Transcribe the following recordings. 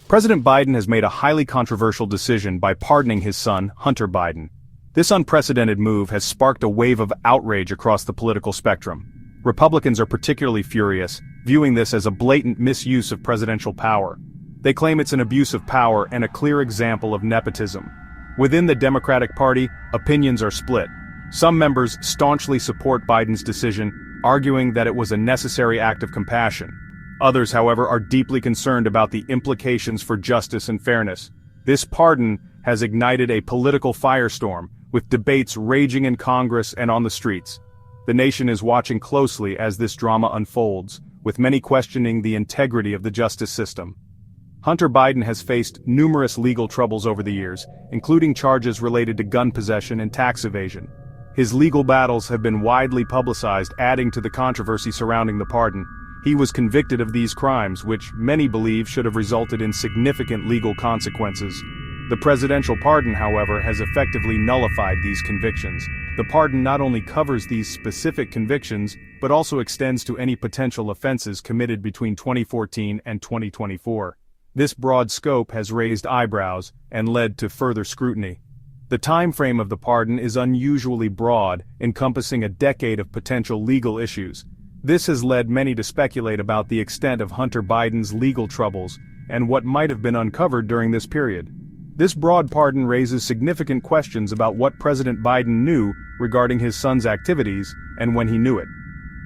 President Biden has made a highly controversial decision by pardoning his son, Hunter Biden. This unprecedented move has sparked a wave of outrage across the political spectrum. Republicans are particularly furious, viewing this as a blatant misuse of presidential power. They claim it's an abuse of power and a clear example of nepotism. Within the Democratic Party, opinions are split. Some members staunchly support Biden's decision, arguing that it was a necessary act of compassion. Others, however, are deeply concerned about the implications for justice and fairness. This pardon has ignited a political firestorm, with debates raging in Congress and on the streets. The nation is watching closely as this drama unfolds, with many questioning the integrity of the justice system. Hunter Biden has faced numerous legal troubles over the years, including charges related to gun possession and tax evasion. His legal battles have been widely publicized, adding to the controversy surrounding the pardon. He was convicted of these crimes, which many believe should have resulted in significant legal consequences. The presidential pardon, however, has effectively nullified these convictions. The pardon not only covers these specific convictions, but also extends to any potential offenses committed between 2014 and 2024. This broad scope has raised eyebrows and led to further scrutiny. The time frame of the pardon is unusually broad, encompassing a decade of potential legal issues. This has led many to speculate about the extent of Hunter Biden's legal troubles and what might have been uncovered during this period. This broad pardon raises significant questions about what President Biden knew regarding his son's activities and when he knew it.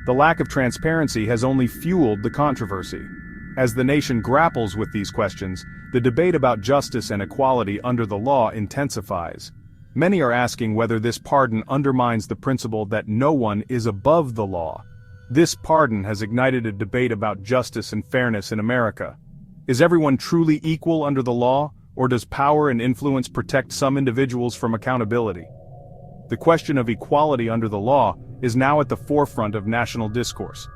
The lack of transparency has only fueled the controversy. As the nation grapples with these questions, the debate about justice and equality under the law intensifies. Many are asking whether this pardon undermines the principle that no one is above the law. This pardon has ignited a debate about justice and fairness in America. Is everyone truly equal under the law, or does power and influence protect some individuals from accountability? The question of equality under the law is now at the forefront of national discourse.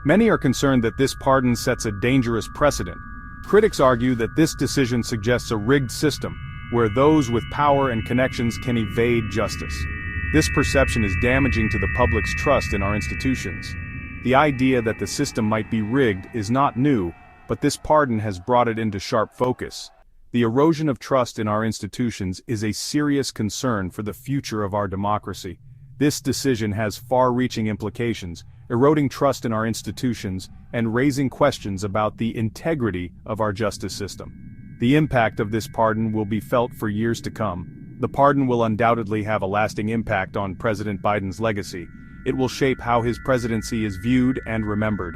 Many are concerned that this pardon sets a dangerous precedent. Critics argue that this decision suggests a rigged system, where those with power and connections can evade justice. This perception is damaging to the public's trust in our institutions. The idea that the system might be rigged is not new, but this pardon has brought it into sharp focus. The erosion of trust in our institutions is a serious concern for the future of our democracy. This decision has far-reaching implications, eroding trust in our institutions and raising questions about the integrity of our justice system. The impact of this pardon will be felt for years to come. The pardon will undoubtedly have a lasting impact on President Biden's legacy. It will shape how his presidency is viewed and remembered.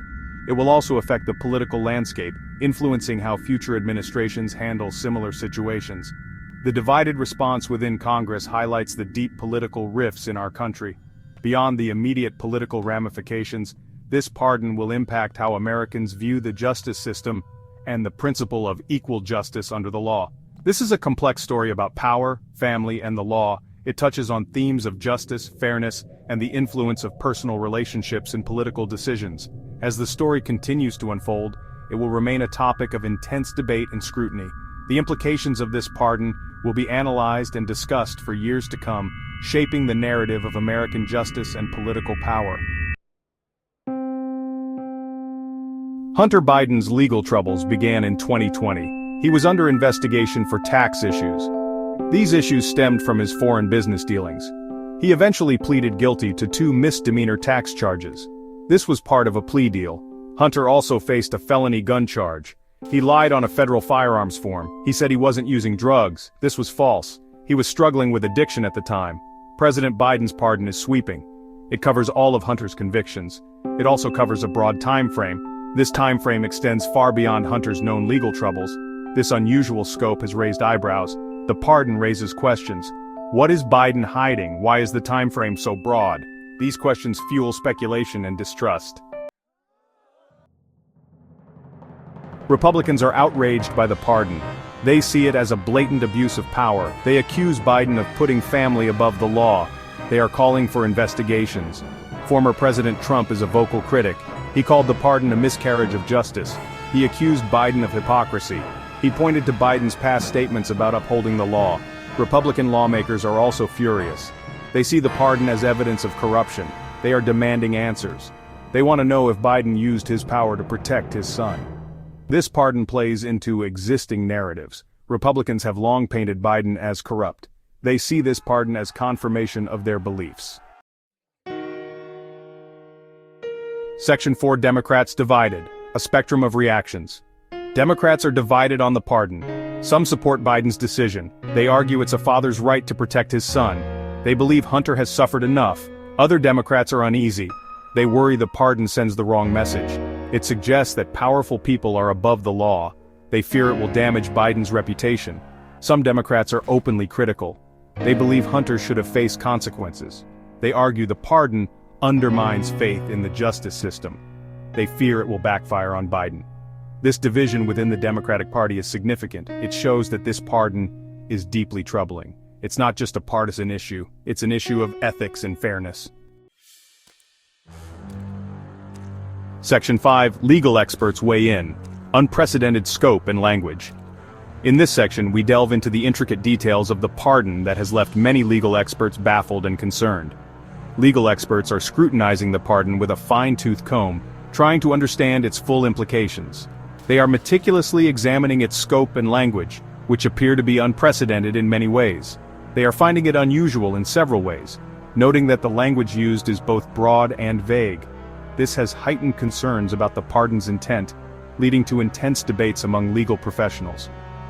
It will also affect the political landscape, influencing how future administrations handle similar situations. The divided response within Congress highlights the deep political rifts in our country. Beyond the immediate political ramifications, this pardon will impact how Americans view the justice system and the principle of equal justice under the law. This is a complex story about power, family, and the law. It touches on themes of justice, fairness, and the influence of personal relationships in political decisions. As the story continues to unfold, it will remain a topic of intense debate and scrutiny. The implications of this pardon will be analyzed and discussed for years to come, shaping the narrative of American justice and political power. Hunter Biden's legal troubles began in 2020. He was under investigation for tax issues. These issues stemmed from his foreign business dealings. He eventually pleaded guilty to 2 misdemeanor tax charges. This was part of a plea deal. Hunter also faced a felony gun charge. He lied on a federal firearms form. He said he wasn't using drugs. This was false. He was struggling with addiction at the time. President Biden's pardon is sweeping. It covers all of Hunter's convictions. It also covers a broad time frame. This time frame extends far beyond Hunter's known legal troubles. This unusual scope has raised eyebrows. The pardon raises questions. What is Biden hiding? Why is the time frame so broad? These questions fuel speculation and distrust. Republicans are outraged by the pardon. They see it as a blatant abuse of power. They accuse Biden of putting family above the law. They are calling for investigations. Former President Trump is a vocal critic. He called the pardon a miscarriage of justice. He accused Biden of hypocrisy. He pointed to Biden's past statements about upholding the law. Republican lawmakers are also furious. They see the pardon as evidence of corruption. They are demanding answers. They want to know if Biden used his power to protect his son. This pardon plays into existing narratives. Republicans have long painted Biden as corrupt. They see this pardon as confirmation of their beliefs. Section 4. Democrats divided. A spectrum of reactions. Democrats are divided on the pardon. Some support Biden's decision. They argue it's a father's right to protect his son. They believe Hunter has suffered enough. Other Democrats are uneasy. They worry the pardon sends the wrong message. It suggests that powerful people are above the law. They fear it will damage Biden's reputation. Some Democrats are openly critical. They believe Hunter should have faced consequences. They argue the pardon undermines faith in the justice system. They fear it will backfire on Biden. This division within the Democratic Party is significant. It shows that this pardon is deeply troubling. It's not just a partisan issue, it's an issue of ethics and fairness. Section 5. Legal experts weigh in. Unprecedented scope and language. In this section, we delve into the intricate details of the pardon that has left many legal experts baffled and concerned. Legal experts are scrutinizing the pardon with a fine-tooth comb, trying to understand its full implications. They are meticulously examining its scope and language, which appear to be unprecedented in many ways. They are finding it unusual in several ways, noting that the language used is both broad and vague. This has heightened concerns about the pardon's intent, leading to intense debates among legal professionals.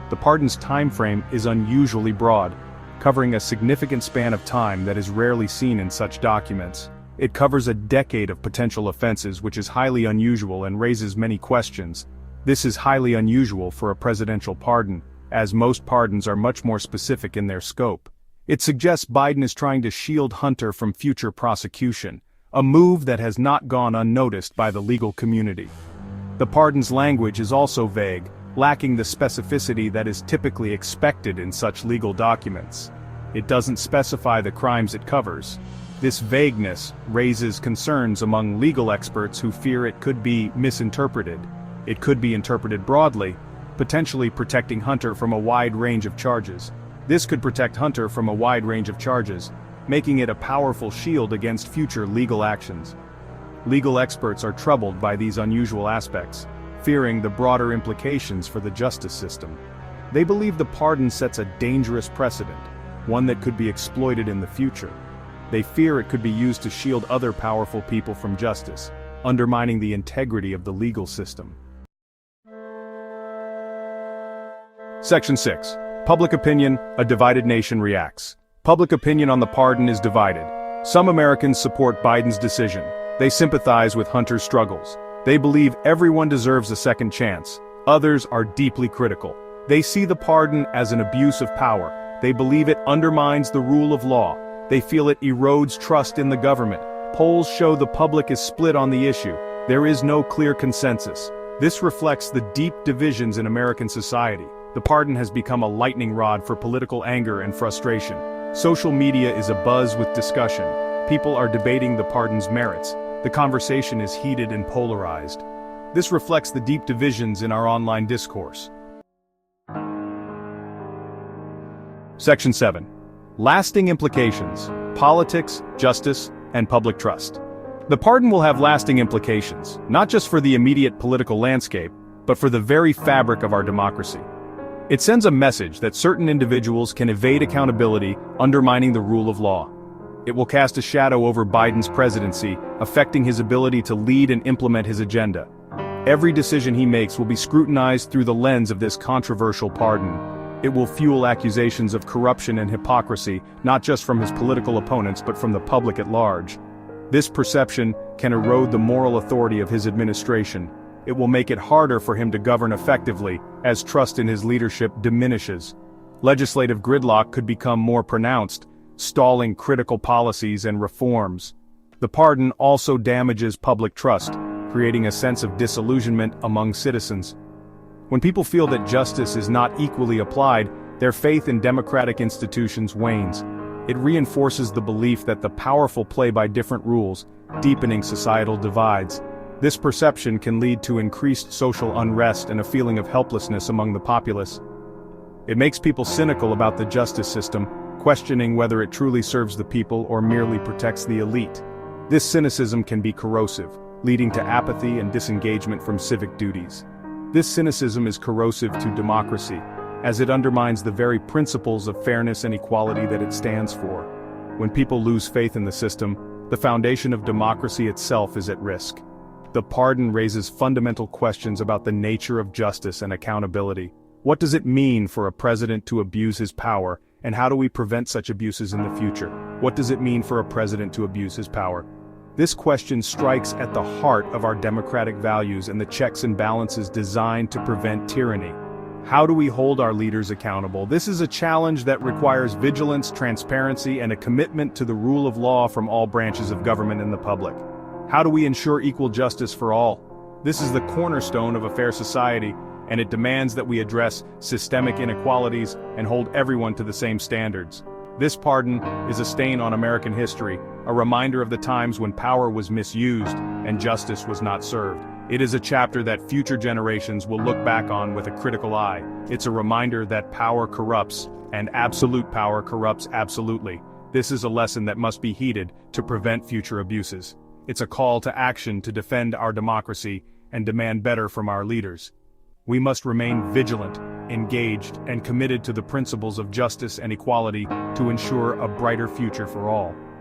The pardon's time frame is unusually broad, covering a significant span of time that is rarely seen in such documents. It covers a decade of potential offenses, which is highly unusual and raises many questions. This is highly unusual for a presidential pardon, as most pardons are much more specific in their scope. It suggests Biden is trying to shield Hunter from future prosecution, a move that has not gone unnoticed by the legal community. The pardon's language is also vague, lacking the specificity that is typically expected in such legal documents. It doesn't specify the crimes it covers. This vagueness raises concerns among legal experts who fear it could be misinterpreted. It could be interpreted broadly, potentially protecting Hunter from a wide range of charges. This could protect Hunter from a wide range of charges, making it a powerful shield against future legal actions. Legal experts are troubled by these unusual aspects, fearing the broader implications for the justice system. They believe the pardon sets a dangerous precedent, one that could be exploited in the future. They fear it could be used to shield other powerful people from justice, undermining the integrity of the legal system. Section 6. Public opinion, a divided nation reacts. Public opinion on the pardon is divided. Some Americans support Biden's decision. They sympathize with Hunter's struggles. They believe everyone deserves a second chance. Others are deeply critical. They see the pardon as an abuse of power. They believe it undermines the rule of law. They feel it erodes trust in the government. Polls show the public is split on the issue. There is no clear consensus. This reflects the deep divisions in American society. The pardon has become a lightning rod for political anger and frustration. Social media is abuzz with discussion. People are debating the pardon's merits. The conversation is heated and polarized. This reflects the deep divisions in our online discourse. Section 7. Lasting implications: politics, justice, and public trust. The pardon will have lasting implications, not just for the immediate political landscape, but for the very fabric of our democracy. It sends a message that certain individuals can evade accountability, undermining the rule of law. It will cast a shadow over Biden's presidency, affecting his ability to lead and implement his agenda. Every decision he makes will be scrutinized through the lens of this controversial pardon. It will fuel accusations of corruption and hypocrisy, not just from his political opponents but from the public at large. This perception can erode the moral authority of his administration. It will make it harder for him to govern effectively, as trust in his leadership diminishes. Legislative gridlock could become more pronounced, stalling critical policies and reforms. The pardon also damages public trust, creating a sense of disillusionment among citizens. When people feel that justice is not equally applied, their faith in democratic institutions wanes. It reinforces the belief that the powerful play by different rules, deepening societal divides. This perception can lead to increased social unrest and a feeling of helplessness among the populace. It makes people cynical about the justice system, questioning whether it truly serves the people or merely protects the elite. This cynicism can be corrosive, leading to apathy and disengagement from civic duties. This cynicism is corrosive to democracy, as it undermines the very principles of fairness and equality that it stands for. When people lose faith in the system, the foundation of democracy itself is at risk. The pardon raises fundamental questions about the nature of justice and accountability. What does it mean for a president to abuse his power, and how do we prevent such abuses in the future? What does it mean for a president to abuse his power? This question strikes at the heart of our democratic values and the checks and balances designed to prevent tyranny. How do we hold our leaders accountable? This is a challenge that requires vigilance, transparency, and a commitment to the rule of law from all branches of government and the public. How do we ensure equal justice for all? This is the cornerstone of a fair society, and it demands that we address systemic inequalities and hold everyone to the same standards. This pardon is a stain on American history, a reminder of the times when power was misused and justice was not served. It is a chapter that future generations will look back on with a critical eye. It's a reminder that power corrupts, and absolute power corrupts absolutely. This is a lesson that must be heeded to prevent future abuses. It's a call to action to defend our democracy and demand better from our leaders. We must remain vigilant, engaged, and committed to the principles of justice and equality to ensure a brighter future for all.